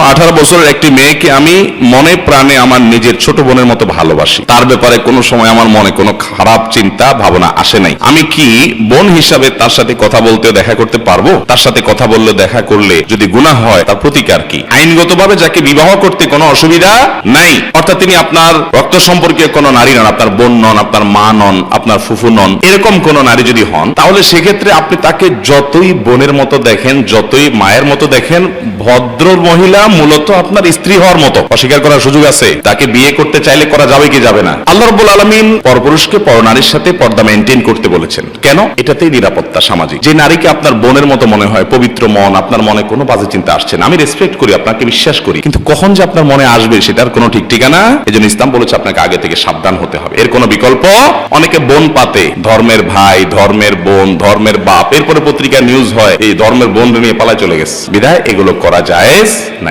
18 বছরের একটি মেয়েকে আমি মনে প্রাণে আমার নিজের ছোট বোনের মতো ভালোবাসি। তার ব্যাপারে কোনো সময় আমার মনে কোনো খারাপ চিন্তা ভাবনা আসে নাই। আমি কি বোন হিসাবে তার সাথে কথা বলতে দেখা করতে পারবো? তার সাথে কথা বললে দেখা করলে যদি গুনাহ হয় তার প্রতিকার কি? আইনগতভাবে যাকে বিবাহ করতে কোনো অসুবিধা নাই, অর্থাৎ তিনি আপনার রক্ত সম্পর্কীয় কোনো নারী নন, আপনার বোন নন, আপনার মা নন, আপনার ফুফু নন, এরকম কোন নারী যদি হন, তাহলে সেক্ষেত্রে আপনি তাকে যতই বোনের মতো দেখেন, যতই মায়ের মতো দেখেন, ভদ্র মহিলা মূলত আপনার স্ত্রী হওয়ার মতো। অস্বীকার করার সুযোগ আছে? তাকে বিয়ে করতে চাইলে করা যাবে কি যাবে না? আল্লাহ রাব্বুল আলামিন পরপুরুষকে পরনারীর সাথে পর্দা মেইনটেইন করতে বলেছেন। কেন? এটাতেই নিরাপত্তা সামাজিক। যে নারীকে আপনার বোনের মতো মনে হয়, পবিত্র মন, আপনার মনে কোনো বাজে চিন্তা আসছে না, আমি রেসপেক্ট করি, আপনাকে বিশ্বাস করি, কিন্তু কখন যে আপনার মনে আসবে সেটার কোনো ঠিক ঠিকানা। এজন্য ইসলাম বলেছে আপনাকে আগে থেকে সাবধান হতে হবে। এর কোনো বিকল্প? অনেকে বোন পাতে, ধর্মের ভাই, ধর্মের বোন, ধর্মের বাপ, এরপরে পত্রিকা নিউজ হয় এই ধর্মের বোন নিয়ে পালায় চলে গেছে। বিধায় এগুলো করা জায়েজ না।